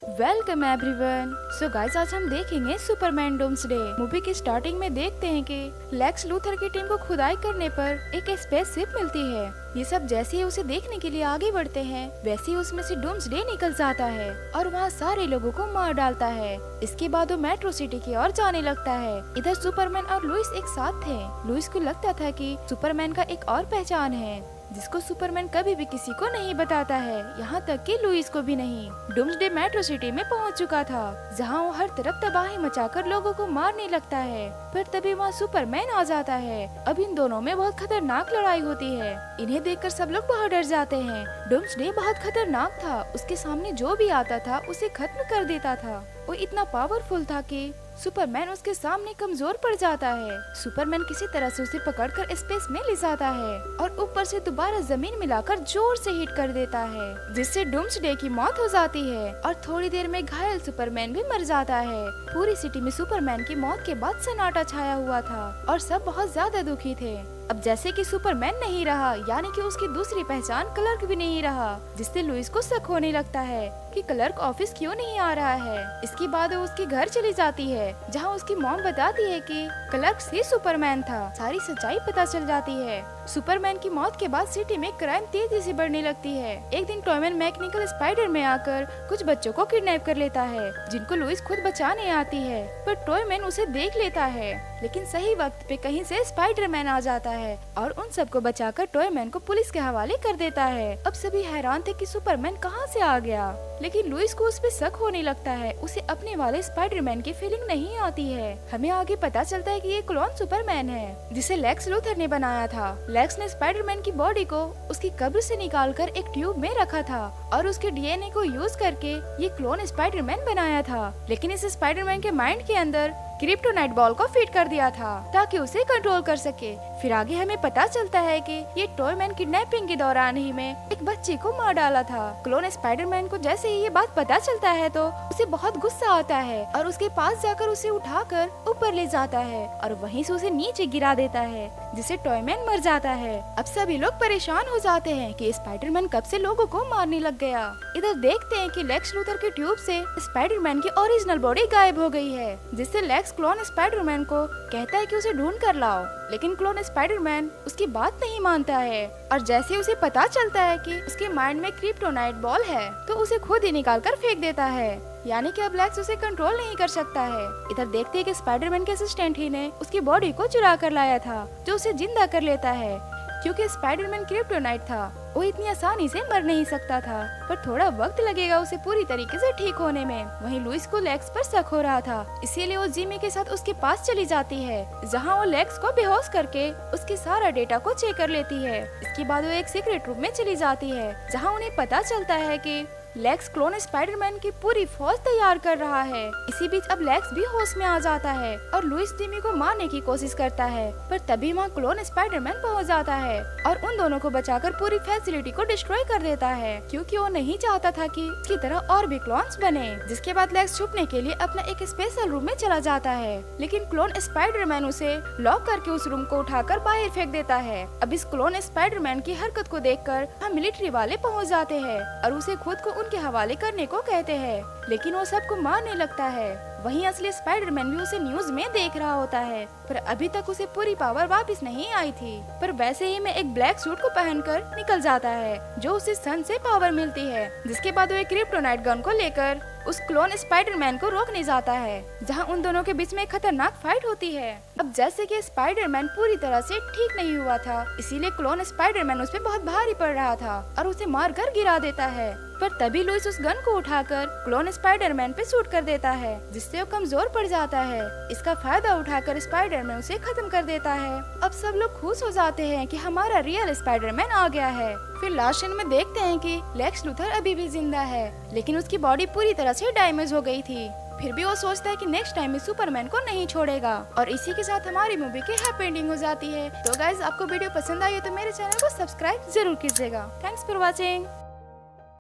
Welcome everyone. So guys, आज हम देखेंगे सुपरमैन डूम्सडे। मूवी की स्टार्टिंग में देखते हैं कि लेक्स लूथर की टीम को खुदाई करने पर एक स्पेसशिप मिलती है। ये सब जैसे ही उसे देखने के लिए आगे बढ़ते हैं, वैसे ही उसमें से डूम्सडे निकल जाता है और वहाँ सारे लोगों को मार डालता है। इसके बाद वो मेट्रो सिटी की ओर जाने लगता है। इधर सुपरमैन और लुइस एक साथ थे। लुइस को लगता था कि सुपरमैन का एक और पहचान है जिसको सुपरमैन कभी भी किसी को नहीं बताता है, यहाँ तक कि लुइस को भी नहीं। डूम्सडे मेट्रो सिटी में पहुँच चुका था, जहाँ वो हर तरफ तबाही मचाकर लोगों को मारने लगता है। पर तभी वहाँ सुपरमैन आ जाता है। अब इन दोनों में बहुत खतरनाक लड़ाई होती है। इन्हें देखकर सब लोग बहुत डर जाते हैं। डूम्सडे बहुत खतरनाक था, उसके सामने जो भी आता था उसे खत्म कर देता था। वो इतना पावरफुल था कि सुपरमैन उसके सामने कमजोर पड़ जाता है। सुपरमैन किसी तरह से उसे पकड़कर स्पेस में ले जाता है और ऊपर से दोबारा जमीन मिलाकर जोर से हिट कर देता है, जिससे डूम्सडे की मौत हो जाती है और थोड़ी देर में घायल सुपरमैन भी मर जाता है। पूरी सिटी में सुपरमैन की मौत के बाद सन्नाटा छाया हुआ था और सब बहुत ज्यादा दुखी थे। अब जैसे कि सुपरमैन नहीं रहा, यानी कि उसकी दूसरी पहचान क्लर्क भी नहीं रहा, जिससे लुइस को शक होने लगता है कि क्लर्क ऑफिस क्यों नहीं आ रहा है। इसके बाद वो उसके घर चली जाती है, जहां उसकी मॉम बताती है कि क्लर्क ही सुपरमैन था। सारी सच्चाई पता चल जाती है। सुपरमैन की मौत के बाद सिटी में क्राइम तेजी से बढ़ने लगती है। एक दिन टॉयमैन मैकेनिकल स्पाइडर में आकर कुछ बच्चों को किडनैप कर लेता है, जिनको लुइस खुद बचाने आती है। पर टॉयमैन उसे देख लेता है, लेकिन सही वक्त पे कहीं से स्पाइडरमैन आ जाता है और उन सबको बचाकर टॉयमैन को पुलिस के हवाले कर देता है। अब सभी हैरान थे कि सुपरमैन कहां से आ गया, लेकिन लुइस को उस पे शक होने लगता है। उसे अपने वाले स्पाइडरमैन की फीलिंग नहीं आती है। हमें आगे पता चलता है कि ये क्लोन सुपरमैन है, जिसे लेक्स लूथर ने बनाया था। लेक्स ने स्पाइडरमैन की बॉडी को उसकी कब्र से निकालकर एक ट्यूब में रखा था और उसके डीएनए को यूज करके ये क्लोन स्पाइडरमैन बनाया था। लेकिन इस स्पाइडरमैन के माइंड के अंदर क्रिप्टोनाइट बॉल को फिट कर दिया था ताकि उसे कंट्रोल कर सके। फिर आगे हमें पता चलता है कि ये टॉयमैन किडनैपिंग के दौरान ही में एक बच्चे को मार डाला था। क्लोन स्पाइडरमैन को जैसे ही ये बात पता चलता है तो उसे बहुत गुस्सा आता है और उसके पास जाकर उसे उठाकर ऊपर ले जाता है और वहीं से उसे नीचे गिरा देता है, जिससे टॉयमैन मर जाता है। अब सभी लोग परेशान हो जाते हैं कि स्पाइडरमैन कब से लोगों को मारने लग गया। इधर देखते हैं कि लेक्स लूथर के ट्यूब से स्पाइडरमैन की ओरिजिनल बॉडी गायब हो गई है, जिससे लेक्स क्लोन स्पाइडरमैन को कहता है कि उसे ढूंढ कर लाओ। लेकिन क्लोन स्पाइडरमैन उसकी बात नहीं मानता है और जैसे उसे पता चलता है कि उसके माइंड में क्रिप्टोनाइट बॉल है, तो उसे खुद ही निकाल कर फेंक देता है, यानी कि अब लेक्स उसे कंट्रोल नहीं कर सकता है। इधर देखते हैं कि स्पाइडरमैन के असिस्टेंट ही ने उसकी बॉडी को चुरा कर लाया था, जो उसे जिंदा कर लेता है। क्योंकि स्पाइडरमैन क्रिप्टोनाइट था, वो इतनी आसानी से मर नहीं सकता था, पर थोड़ा वक्त लगेगा उसे पूरी तरीके से ठीक होने में। वहीं लुइस को लेक्स पर शक हो रहा था, इसीलिए वो जिमी के साथ उसके पास चली जाती है, जहां वो लेक्स को बेहोश करके उसके सारा डेटा को चेक कर लेती है। इसके बाद वो एक सीक्रेट रूम में चली जाती है, जहां उन्हें पता चलता है कि लेक्स क्लोन स्पाइडरमैन की पूरी फौज तैयार कर रहा है। इसी बीच अब लेक्स भी होश में आ जाता है और लुइस जिमी को मारने की कोशिश करता है, पर तभी वहाँ क्लोन स्पाइडरमैन पहुँच जाता है और उन दोनों को बचाकर पूरी फैसिलिटी को डिस्ट्रॉय कर देता है, क्योंकि वो नहीं चाहता था कि उसकी तरह और भी क्लोन्स बने। जिसके बाद लेक्स छुपने के लिए अपना एक स्पेशल रूम में चला जाता है, लेकिन क्लोन स्पाइडरमैन उसे लॉक करके उस रूम को उठाकर बाहर फेंक देता है। अब इस क्लोन स्पाइडरमैन की हरकत को देखकर हम मिलिट्री वाले पहुँच जाते हैं और उसे खुद को के हवाले करने को कहते हैं, लेकिन वो सबको मारने लगता है। वहीं असली स्पाइडरमैन भी उसे न्यूज में देख रहा होता है, पर अभी तक उसे पूरी पावर वापस नहीं आई थी। पर वैसे ही में एक ब्लैक सूट को पहनकर निकल जाता है, जो उसे सन से पावर मिलती है। जिसके बाद वो एक क्रिप्टोनाइट गन को लेकर उस क्लोन स्पाइडरमैन को रोकने जाता है, जहां उन दोनों के बीच में एक खतरनाक फाइट होती है। अब जैसे कि स्पाइडरमैन पूरी तरह से ठीक नहीं हुआ था, इसीलिए क्लोन स्पाइडरमैन उस पे बहुत भारी पड़ रहा था और उसे मारकर गिरा देता है। पर तभी लुइस उस गन को उठाकर क्लोन स्पाइडरमैन पे शूट कर देता है, जिससे वो कमजोर पड़ जाता है। इसका फायदा उठाकर स्पाइडरमैन उसे खत्म कर देता है। अब सब लोग खुश हो जाते हैं कि हमारा रियल स्पाइडरमैन आ गया है। फिर लास्ट सीन में देखते हैं कि लेक्स लूथर अभी भी जिंदा है, लेकिन उसकी बॉडी पूरी तरह से डैमेज हो गई थी। फिर भी वो सोचता है कि नेक्स्ट टाइम में सुपरमैन को नहीं छोड़ेगा। और इसी के साथ हमारी मूवी की हैप्पी एंडिंग हो जाती है। तो गाइज, आपको वीडियो पसंद आई हो तो मेरे चैनल को सब्सक्राइब जरूर कीजिएगा। Thanks for watching.